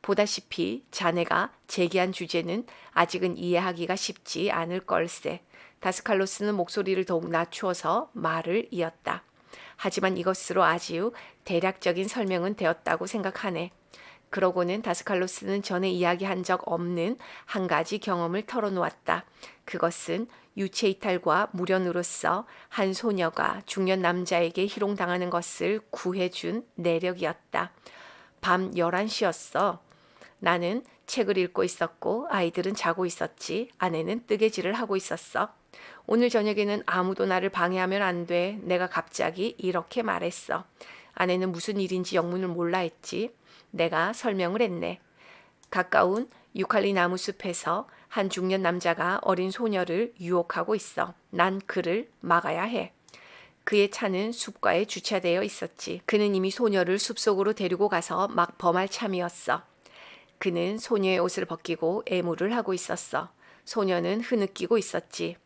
보다시피 자네가 제기한 주제는 아직은 이해하기가 쉽지 않을 걸세. 다스칼로스는 목소리를 더욱 낮추어서 말을 이었다. 하지만 이것으로 아주 대략적인 설명은 되었다고 생각하네. 그러고는 다스칼로스는 전에 이야기한 적 없는 한 가지 경험을 털어놓았다. 그것은 유체 이탈과 무련으로서 한 소녀가 중년 남자에게 희롱당하는 것을 구해준 내력이었다. 밤 11시였어. 나는 책을 읽고 있었고 아이들은 자고 있었지. 아내는 뜨개질을 하고 있었어. 오늘 저녁에는 아무도 나를 방해하면 안 돼. 내가 갑자기 이렇게 말했어. 아내는 무슨 일인지 영문을 몰라 했지. 내가 설명을 했네. 가까운 유칼리 나무 숲에서 한 중년 남자가 어린 소녀를 유혹하고 있어. 난 그를 막아야 해. 그의 차는 숲가에 주차되어 있었지. 그는 이미 소녀를 숲속으로 데리고 가서 막 범할 참이었어. 그는 소녀의 옷을 벗기고 애무를 하고 있었어. 소녀는 흐느끼고 있었지.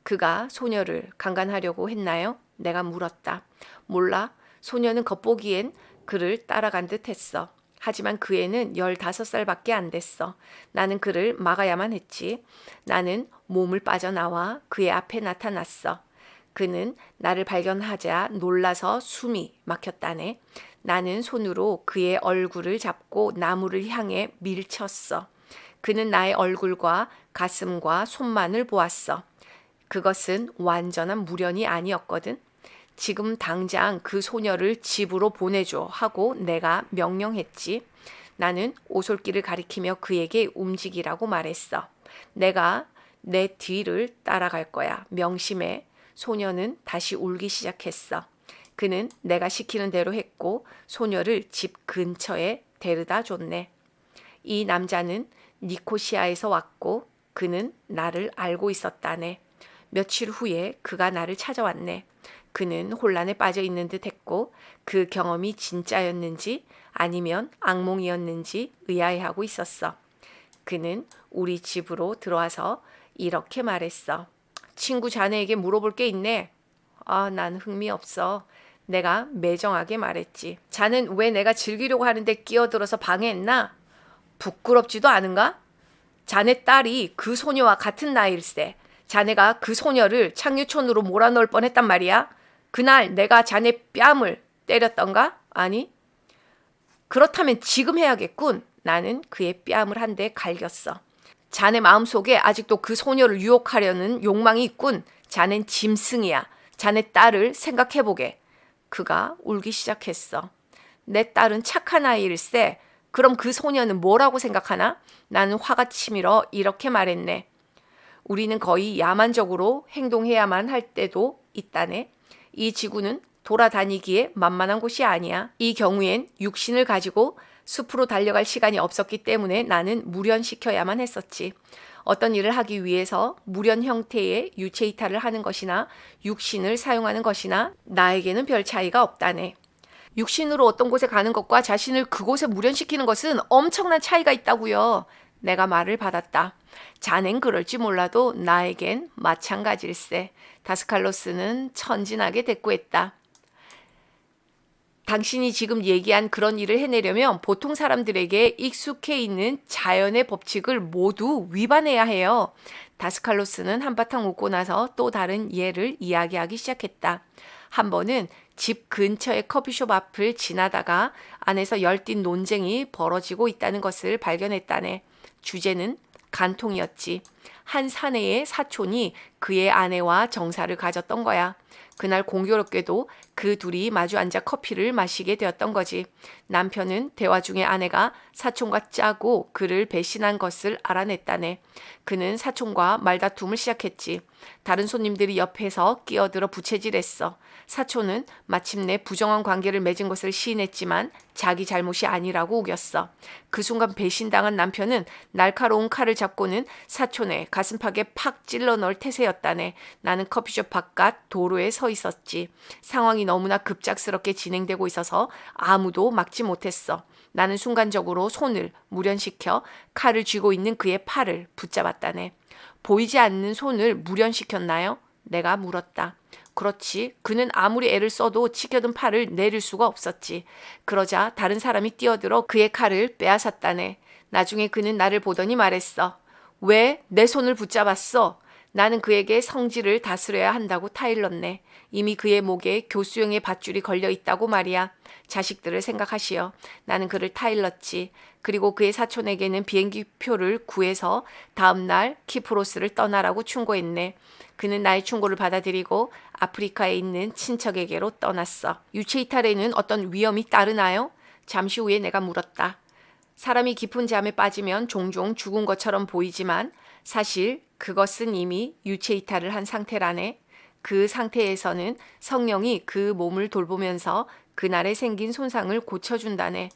그가 소녀를 강간하려고 했나요? 내가 물었다. 몰라. 소녀는 겉보기엔 그를 따라간 듯 했어. 하지만 그 애는 15살밖에 안 됐어. 나는 그를 막아야만 했지. 나는 몸을 빠져나와 그의 앞에 나타났어. 그는 나를 발견하자 놀라서 숨이 막혔다네. 나는 손으로 그의 얼굴을 잡고 나무를 향해 밀쳤어. 그는 나의 얼굴과 가슴과 손만을 보았어. 그것은 완전한 무련이 아니었거든. 지금 당장 그 소녀를 집으로 보내줘 하고 내가 명령했지. 나는 오솔길을 가리키며 그에게 움직이라고 말했어. 내가 내 뒤를 따라갈 거야. 명심해. 소녀는 다시 울기 시작했어. 그는 내가 시키는 대로 했고 소녀를 집 근처에 데려다 줬네. 이 남자는 니코시아에서 왔고 그는 나를 알고 있었다네. 며칠 후에 그가 나를 찾아왔네. 그는 혼란에 빠져 있는 듯 했고 그 경험이 진짜였는지 아니면 악몽이었는지 의아해하고 있었어. 그는 우리 집으로 들어와서 이렇게 말했어. 친구 자네에게 물어볼 게 있네. 난 흥미없어. 내가 매정하게 말했지. 자넨 왜 내가 즐기려고 하는데 끼어들어서 방해했나? 부끄럽지도 않은가? 자네 딸이 그 소녀와 같은 나이일세. 자네가 그 소녀를 착류촌으로 몰아넣을 뻔했단 말이야. 그날 내가 자네 뺨을 때렸던가? 아니. 그렇다면 지금 해야겠군. 나는 그의 뺨을 한 대 갈겼어. 자네 마음속에 아직도 그 소녀를 유혹하려는 욕망이 있군. 자넨 짐승이야. 자네 딸을 생각해보게. 그가 울기 시작했어. 내 딸은 착한 아이일세. 그럼 그 소녀는 뭐라고 생각하나? 나는 화가 치밀어 이렇게 말했네. 우리는 거의 야만적으로 행동해야만 할 때도 있다네. 이 지구는 돌아다니기에 만만한 곳이 아니야. 이 경우엔 육신을 가지고 숲으로 달려갈 시간이 없었기 때문에 나는 무련시켜야만 했었지. 어떤 일을 하기 위해서 무련 형태의 유체 이탈을 하는 것이나 육신을 사용하는 것이나 나에게는 별 차이가 없다네. 육신으로 어떤 곳에 가는 것과 자신을 그곳에 무련시키는 것은 엄청난 차이가 있다고요. 내가 말을 받았다. 자넨 그럴지 몰라도 나에겐 마찬가지일세. 다스칼로스는 천진하게 대꾸했다. 당신이 지금 얘기한 그런 일을 해내려면 보통 사람들에게 익숙해 있는 자연의 법칙을 모두 위반해야 해요. 다스칼로스는 한바탕 웃고 나서 또 다른 예를 이야기하기 시작했다. 한 번은 집 근처의 커피숍 앞을 지나다가 안에서 열띤 논쟁이 벌어지고 있다는 것을 발견했다네. 주제는 간통이었지. 한 사내의 사촌이 그의 아내와 정사를 가졌던 거야. 그날 공교롭게도 그 둘이 마주 앉아 커피를 마시게 되었던 거지. 남편은 대화 중에 아내가 사촌과 짜고 그를 배신한 것을 알아냈다네. 그는 사촌과 말다툼을 시작했지. 다른 손님들이 옆에서 끼어들어 부채질했어. 사촌은 마침내 부정한 관계를 맺은 것을 시인했지만 자기 잘못이 아니라고 우겼어. 그 순간 배신당한 남편은 날카로운 칼을 잡고는 사촌의 가슴팍에 팍 찔러 넣을 태세였다네. 나는 커피숍 바깥 도로에 서 있었지. 상황이 너무나 급작스럽게 진행되고 있어서 아무도 막지 못했어. 나는 순간적으로 손을 무련시켜 칼을 쥐고 있는 그의 팔을 붙잡았다네. 보이지 않는 손을 무련시켰나요? 내가 물었다. 그렇지. 그는 아무리 애를 써도 치켜든 팔을 내릴 수가 없었지. 그러자 다른 사람이 뛰어들어 그의 칼을 빼앗았다네. 나중에 그는 나를 보더니 말했어. 왜 내 손을 붙잡았어? 나는 그에게 성질을 다스려야 한다고 타일렀네. 이미 그의 목에 교수형의 밧줄이 걸려 있다고 말이야. 자식들을 생각하시오. 나는 그를 타일렀지. 그리고 그의 사촌에게는 비행기표를 구해서 다음날 키프로스를 떠나라고 충고했네. 그는 나의 충고를 받아들이고 아프리카에 있는 친척에게로 떠났어. 유체 이탈에는 어떤 위험이 따르나요? 잠시 후에 내가 물었다. 사람이 깊은 잠에 빠지면 종종 죽은 것처럼 보이지만 사실 그것은 이미 유체 이탈을 한 상태라네. 그 상태에서는 성령이 그 몸을 돌보면서 그날에 생긴 손상을 고쳐준다네.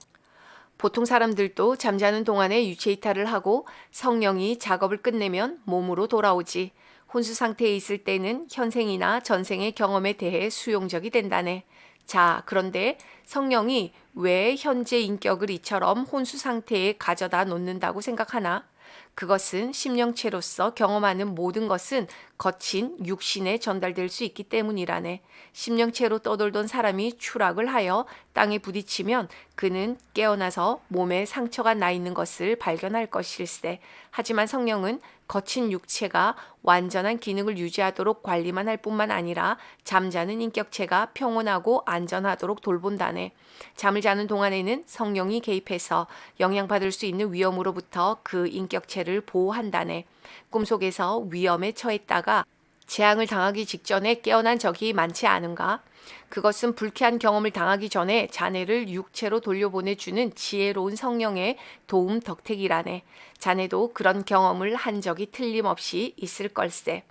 보통 사람들도 잠자는 동안에 유체 이탈을 하고 성령이 작업을 끝내면 몸으로 돌아오지. 혼수 상태에 있을 때는 현생이나 전생의 경험에 대해 수용적이 된다네. 자, 그런데 성령이 왜 현재 인격을 이처럼 혼수 상태에 가져다 놓는다고 생각하나? 그것은 심령체로서 경험하는 모든 것은 거친 육신에 전달될 수 있기 때문이라네. 심령체로 떠돌던 사람이 추락을 하여 땅에 부딪히면 그는 깨어나서 몸에 상처가 나 있는 것을 발견할 것일세. 하지만 성령은 거친 육체가 완전한 기능을 유지하도록 관리만 할 뿐만 아니라 잠자는 인격체가 평온하고 안전하도록 돌본다네. 잠을 자는 동안에는 성령이 개입해서 영향받을 수 있는 위험으로부터 그 인격체를 보호한다네. 꿈속에서 위험에 처했다가 재앙을 당하기 직전에 깨어난 적이 많지 않은가? 그것은 불쾌한 경험을 당하기 전에 자네를 육체로 돌려보내주는 지혜로운 성령의 도움 덕택이라네. 자네도 그런 경험을 한 적이 틀림없이 있을 걸세.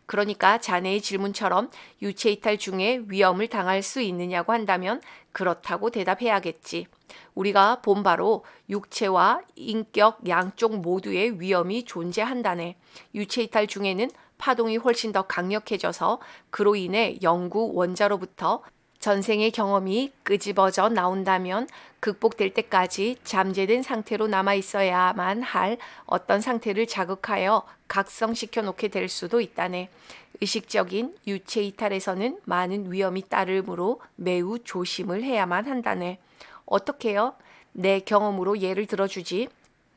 그러니까 자네의 질문처럼 유체 이탈 중에 위험을 당할 수 있느냐고 한다면 그렇다고 대답해야겠지. 우리가 본 바로 육체와 인격 양쪽 모두의 위험이 존재한다네. 유체 이탈 중에는 파동이 훨씬 더 강력해져서 그로 인해 영구 원자로부터 전생의 경험이 끄집어져 나온다면 극복될 때까지 잠재된 상태로 남아 있어야만 할 어떤 상태를 자극하여 각성시켜 놓게 될 수도 있다네. 의식적인 유체 이탈에서는 많은 위험이 따르므로 매우 조심을 해야만 한다네. 어떻게요? 내 경험으로 예를 들어주지.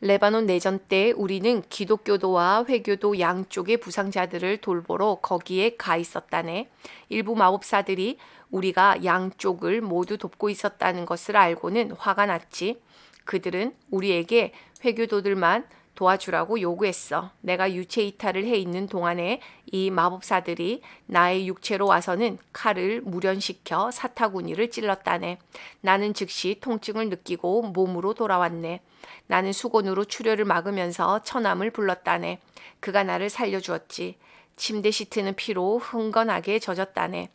레바논 내전 때 우리는 기독교도와 회교도 양쪽의 부상자들을 돌보러 거기에 가 있었다네. 일부 마법사들이 우리가 양쪽을 모두 돕고 있었다는 것을 알고는 화가 났지. 그들은 우리에게 회교도들만 도와주라고 요구했어. 내가 유체 이탈을 해 있는 동안에 이 마법사들이 나의 육체로 와서는 칼을 무련시켜 사타구니를 찔렀다네. 나는 즉시 통증을 느끼고 몸으로 돌아왔네. 나는 수건으로 출혈을 막으면서 처남을 불렀다네. 그가 나를 살려주었지. 침대 시트는 피로 흥건하게 젖었다네.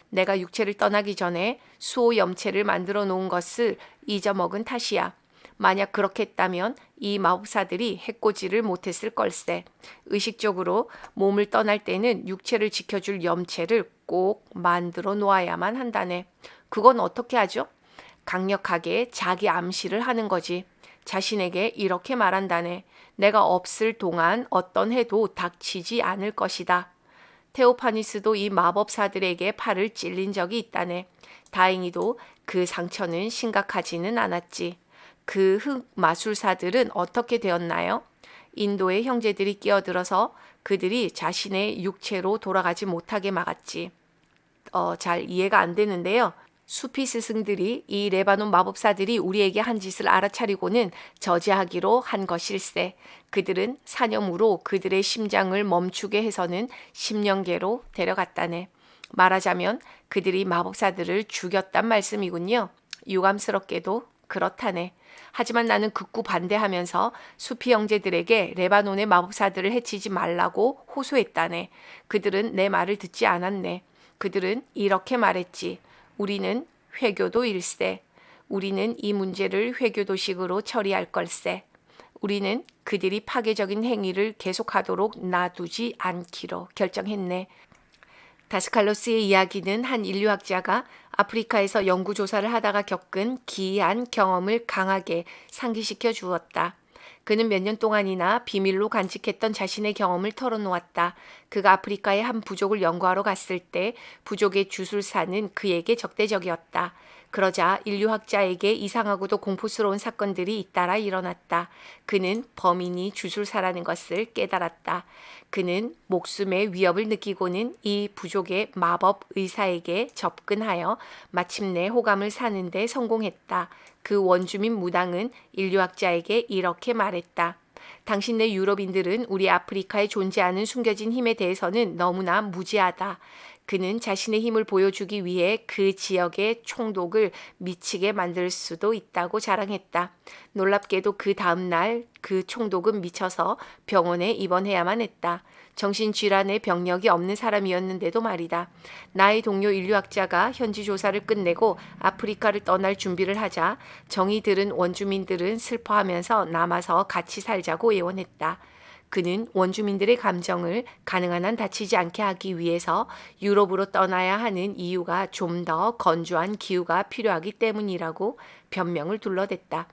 내가 육체를 떠나기 전에 수호 염체를 만들어 놓은 것을 잊어먹은 탓이야. 만약 그렇게 했다면 이 마법사들이 해코지를 못했을 걸세. 의식적으로 몸을 떠날 때는 육체를 지켜줄 염체를 꼭 만들어 놓아야만 한다네. 그건 어떻게 하죠? 강력하게 자기 암시를 하는 거지. 자신에게 이렇게 말한다네. 내가 없을 동안 어떤 해도 닥치지 않을 것이다. 테오파니스도 이 마법사들에게 팔을 찔린 적이 있다네. 다행히도 그 상처는 심각하지는 않았지. 그 흑마술사들은 어떻게 되었나요? 인도의 형제들이 끼어들어서 그들이 자신의 육체로 돌아가지 못하게 막았지. 잘 이해가 안 되는데요. 수피 스승들이 이 레바논 마법사들이 우리에게 한 짓을 알아차리고는 저지하기로 한 것일세. 그들은 사념으로 그들의 심장을 멈추게 해서는 10년계로 데려갔다네. 말하자면 그들이 마법사들을 죽였단 말씀이군요. 유감스럽게도 그렇다네. 하지만 나는 극구 반대하면서 수피 형제들에게 레바논의 마법사들을 해치지 말라고 호소했다네. 그들은 내 말을 듣지 않았네. 그들은 이렇게 말했지. 우리는 회교도일세. 우리는 이 문제를 회교도식으로 처리할 걸세. 우리는 그들이 파괴적인 행위를 계속하도록 놔두지 않기로 결정했네. 다스칼로스의 이야기는 한 인류학자가 아프리카에서 연구조사를 하다가 겪은 기이한 경험을 강하게 상기시켜 주었다. 그는 몇 년 동안이나 비밀로 간직했던 자신의 경험을 털어놓았다. 그가 아프리카의 한 부족을 연구하러 갔을 때 부족의 주술사는 그에게 적대적이었다. 그러자 인류학자에게 이상하고도 공포스러운 사건들이 잇따라 일어났다. 그는 범인이 주술사라는 것을 깨달았다. 그는 목숨의 위협을 느끼고는 이 부족의 마법 의사에게 접근하여 마침내 호감을 사는 데 성공했다. 그 원주민 무당은 인류학자에게 이렇게 말했다. 당신네 유럽인들은 우리 아프리카에 존재하는 숨겨진 힘에 대해서는 너무나 무지하다. 그는 자신의 힘을 보여주기 위해 그 지역의 총독을 미치게 만들 수도 있다고 자랑했다. 놀랍게도 그 다음날 그 총독은 미쳐서 병원에 입원해야만 했다. 정신질환의 병력이 없는 사람이었는데도 말이다. 나의 동료 인류학자가 현지 조사를 끝내고 아프리카를 떠날 준비를 하자 정이 들은 원주민들은 슬퍼하면서 남아서 같이 살자고 예언했다. 그는 원주민들의 감정을 가능한 한 다치지 않게 하기 위해서 유럽으로 떠나야 하는 이유가 좀 더 건조한 기후가 필요하기 때문이라고 변명을 둘러댔다.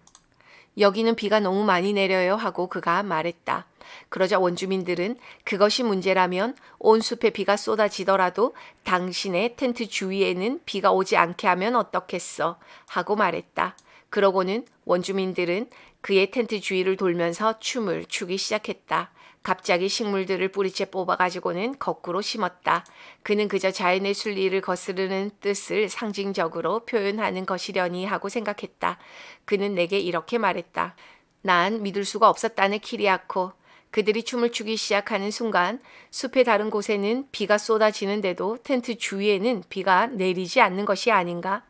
여기는 비가 너무 많이 내려요 하고 그가 말했다. 그러자 원주민들은 그것이 문제라면 온 숲에 비가 쏟아지더라도 당신의 텐트 주위에는 비가 오지 않게 하면 어떻겠어 하고 말했다. 그러고는 원주민들은 그의 텐트 주위를 돌면서 춤을 추기 시작했다. 갑자기 식물들을 뿌리째 뽑아가지고는 거꾸로 심었다. 그는 그저 자연의 순리를 거스르는 뜻을 상징적으로 표현하는 것이려니 하고 생각했다. 그는 내게 이렇게 말했다. 난 믿을 수가 없었다네 키리아코. 그들이 춤을 추기 시작하는 순간 숲의 다른 곳에는 비가 쏟아지는데도 텐트 주위에는 비가 내리지 않는 것이 아닌가?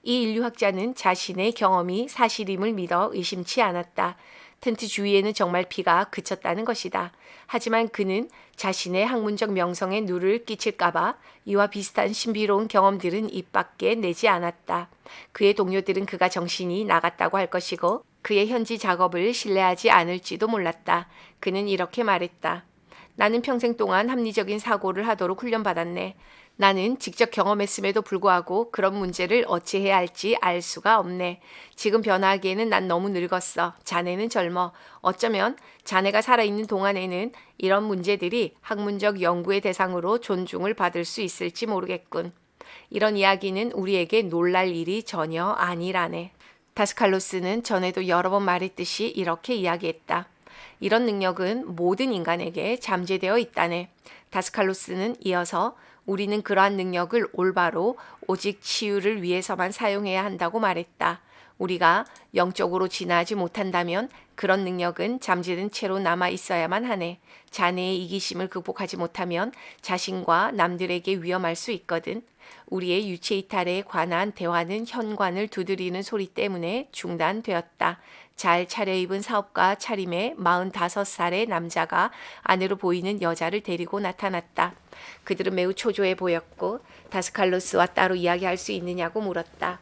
이 인류학자는 자신의 경험이 사실임을 믿어 의심치 않았다. 텐트 주위에는 정말 비가 그쳤다는 것이다. 하지만 그는 자신의 학문적 명성에 누를 끼칠까봐 이와 비슷한 신비로운 경험들은 입 밖에 내지 않았다. 그의 동료들은 그가 정신이 나갔다고 할 것이고 그의 현지 작업을 신뢰하지 않을지도 몰랐다. 그는 이렇게 말했다. 나는 평생 동안 합리적인 사고를 하도록 훈련받았네. 나는 직접 경험했음에도 불구하고 그런 문제를 어찌해야 할지 알 수가 없네. 지금 변화하기에는 난 너무 늙었어. 자네는 젊어. 어쩌면 자네가 살아있는 동안에는 이런 문제들이 학문적 연구의 대상으로 존중을 받을 수 있을지 모르겠군. 이런 이야기는 우리에게 놀랄 일이 전혀 아니라네. 다스칼로스는 전에도 여러 번 말했듯이 이렇게 이야기했다. 이런 능력은 모든 인간에게 잠재되어 있다네. 다스칼로스는 이어서 우리는 그러한 능력을 올바로 오직 치유를 위해서만 사용해야 한다고 말했다. 우리가 영적으로 진화하지 못한다면 그런 능력은 잠재된 채로 남아 있어야만 하네. 자네의 이기심을 극복하지 못하면 자신과 남들에게 위험할 수 있거든. 우리의 유체 이탈에 관한 대화는 현관을 두드리는 소리 때문에 중단되었다. 잘 차려입은 사업가 차림의 45살의 남자가 아내로 보이는 여자를 데리고 나타났다. 그들은 매우 초조해 보였고 다스칼로스와 따로 이야기할 수 있느냐고 물었다.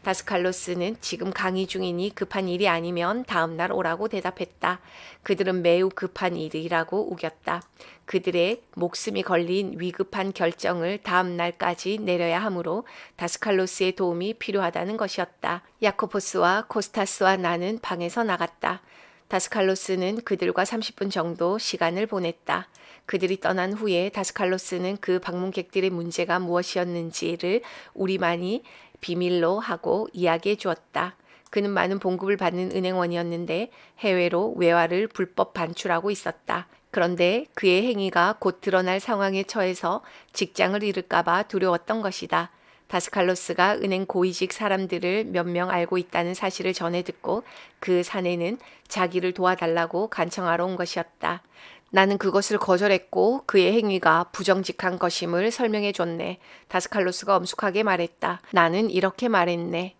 다스칼로스는 지금 강의 중이니 급한 일이 아니면 다음날 오라고 대답했다. 그들은 매우 급한 일이라고 우겼다. 그들의 목숨이 걸린 위급한 결정을 다음날까지 내려야 하므로 다스칼로스의 도움이 필요하다는 것이었다. 야코포스와 코스타스와 나는 방에서 나갔다. 다스칼로스는 그들과 30분 정도 시간을 보냈다. 그들이 떠난 후에 다스칼로스는 그 방문객들의 문제가 무엇이었는지를 우리만이 비밀로 하고 이야기해 주었다. 그는 많은 봉급을 받는 은행원이었는데 해외로 외화를 불법 반출하고 있었다. 그런데 그의 행위가 곧 드러날 상황에 처해서 직장을 잃을까봐 두려웠던 것이다. 다스칼로스가 은행 고위직 사람들을 몇 명 알고 있다는 사실을 전해 듣고 그 사내는 자기를 도와달라고 간청하러 온 것이었다. 나는 그것을 거절했고 그의 행위가 부정직한 것임을 설명해 줬네. 다스칼로스가 엄숙하게 말했다. 나는 이렇게 말했네.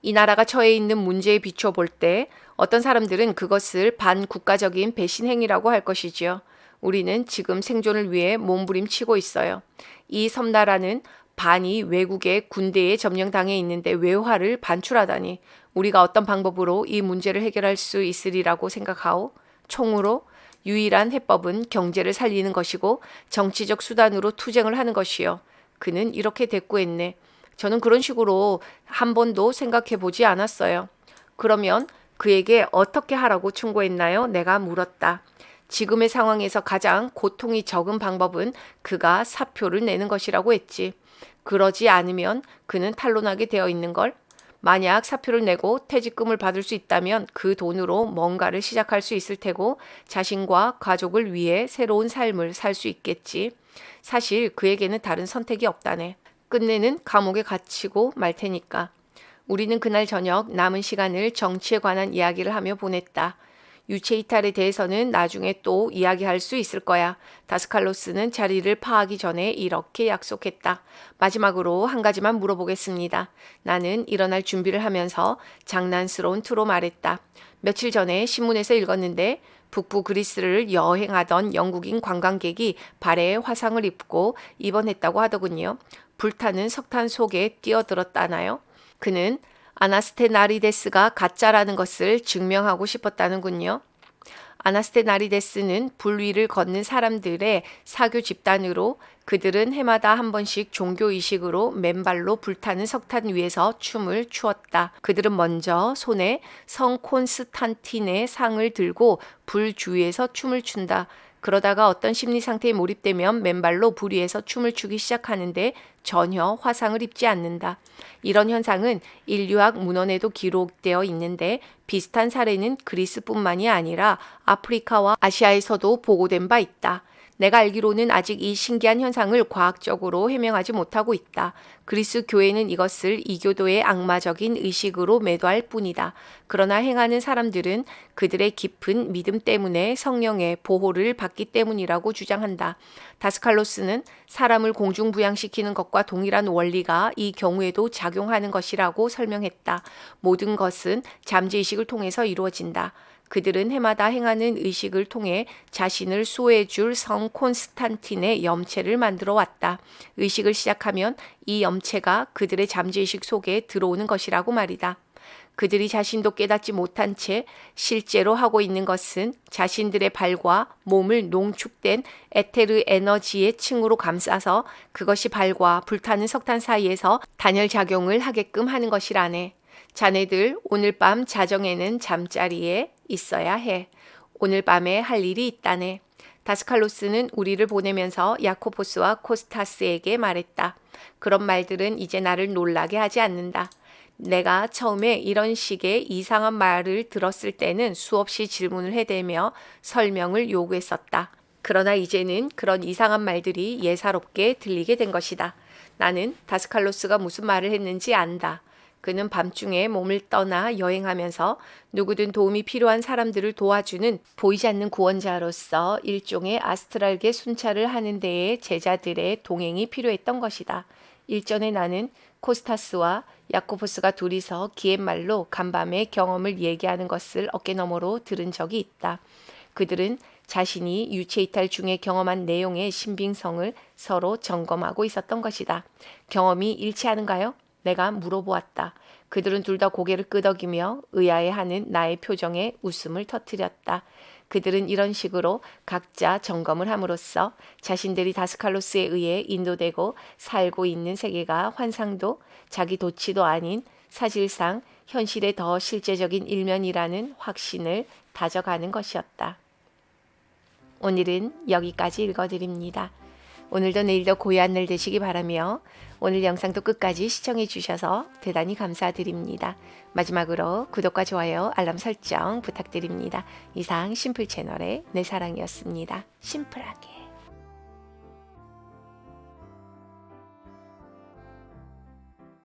이 나라가 처해 있는 문제에 비춰볼 때 어떤 사람들은 그것을 반국가적인 배신 행위라고 할 것이지요. 우리는 지금 생존을 위해 몸부림치고 있어요. 이 섬나라는 반이 외국의 군대에 점령당해 있는데 외화를 반출하다니 우리가 어떤 방법으로 이 문제를 해결할 수 있으리라고 생각하오? 총으로? 유일한 해법은 경제를 살리는 것이고 정치적 수단으로 투쟁을 하는 것이요. 그는 이렇게 대꾸했네. 저는 그런 식으로 한 번도 생각해 보지 않았어요. 그러면 그에게 어떻게 하라고 충고했나요? 내가 물었다. 지금의 상황에서 가장 고통이 적은 방법은 그가 사표를 내는 것이라고 했지. 그러지 않으면 그는 탄론하게 되어 있는 걸. 만약 사표를 내고 퇴직금을 받을 수 있다면 그 돈으로 뭔가를 시작할 수 있을 테고 자신과 가족을 위해 새로운 삶을 살 수 있겠지. 사실 그에게는 다른 선택이 없다네. 끝내는 감옥에 갇히고 말 테니까. 우리는 그날 저녁 남은 시간을 정치에 관한 이야기를 하며 보냈다. 유체 이탈에 대해서는 나중에 또 이야기할 수 있을 거야. 다스칼로스는 자리를 파하기 전에 이렇게 약속했다. 마지막으로 한 가지만 물어보겠습니다. 나는 일어날 준비를 하면서 장난스러운 투로 말했다. 며칠 전에 신문에서 읽었는데 북부 그리스를 여행하던 영국인 관광객이 발에 화상을 입고 입원했다고 하더군요. 불타는 석탄 속에 뛰어들었다나요? 그는 아나스테나리데스가 가짜라는 것을 증명하고 싶었다는군요. 아나스테나리데스는 불 위를 걷는 사람들의 사교 집단으로 그들은 해마다 한 번씩 종교의식으로 맨발로 불타는 석탄 위에서 춤을 추었다. 그들은 먼저 손에 성 콘스탄틴의 상을 들고 불 주위에서 춤을 춘다. 그러다가 어떤 심리 상태에 몰입되면 맨발로 불 위에서 춤을 추기 시작하는데 전혀 화상을 입지 않는다. 이런 현상은 인류학 문헌에도 기록되어 있는데 비슷한 사례는 그리스뿐만이 아니라 아프리카와 아시아에서도 보고된 바 있다. 내가 알기로는 아직 이 신기한 현상을 과학적으로 해명하지 못하고 있다. 그리스 교회는 이것을 이교도의 악마적인 의식으로 매도할 뿐이다. 그러나 행하는 사람들은 그들의 깊은 믿음 때문에 성령의 보호를 받기 때문이라고 주장한다. 다스칼로스는 사람을 공중부양시키는 것과 동일한 원리가 이 경우에도 작용하는 것이라고 설명했다. 모든 것은 잠재의식을 통해서 이루어진다. 그들은 해마다 행하는 의식을 통해 자신을 수호해줄 성 콘스탄틴의 염체를 만들어 왔다. 의식을 시작하면 이 염체가 그들의 잠재의식 속에 들어오는 것이라고 말이다. 그들이 자신도 깨닫지 못한 채 실제로 하고 있는 것은 자신들의 발과 몸을 농축된 에테르 에너지의 층으로 감싸서 그것이 발과 불타는 석탄 사이에서 단열작용을 하게끔 하는 것이라네. 자네들 오늘 밤 자정에는 잠자리에 있어야 해. 오늘 밤에 할 일이 있다네. 다스칼로스는 우리를 보내면서 야코포스와 코스타스에게 말했다. 그런 말들은 이제 나를 놀라게 하지 않는다. 내가 처음에 이런 식의 이상한 말을 들었을 때는 수없이 질문을 해대며 설명을 요구했었다. 그러나 이제는 그런 이상한 말들이 예사롭게 들리게 된 것이다. 나는 다스칼로스가 무슨 말을 했는지 안다. 그는 밤중에 몸을 떠나 여행하면서 누구든 도움이 필요한 사람들을 도와주는 보이지 않는 구원자로서 일종의 아스트랄계 순찰을 하는 데에 제자들의 동행이 필요했던 것이다. 일전에 나는 코스타스와 야코포스가 둘이서 기앳말로 간밤의 경험을 얘기하는 것을 어깨너머로 들은 적이 있다. 그들은 자신이 유체이탈 중에 경험한 내용의 신빙성을 서로 점검하고 있었던 것이다. 경험이 일치하는가요? 내가 물어보았다. 그들은 둘 다 고개를 끄덕이며 의아해하는 나의 표정에 웃음을 터뜨렸다. 그들은 이런 식으로 각자 점검을 함으로써 자신들이 다스칼로스에 의해 인도되고 살고 있는 세계가 환상도 자기 도치도 아닌 사실상 현실의 더 실제적인 일면이라는 확신을 다져가는 것이었다. 오늘은 여기까지 읽어드립니다. 오늘도 내일도 고요한 날 되시기 바라며 오늘 영상도 끝까지 시청해 주셔서 대단히 감사드립니다. 마지막으로 구독과 좋아요, 알람 설정 부탁드립니다. 이상 심플 채널의 내 사랑이었습니다. 심플하게.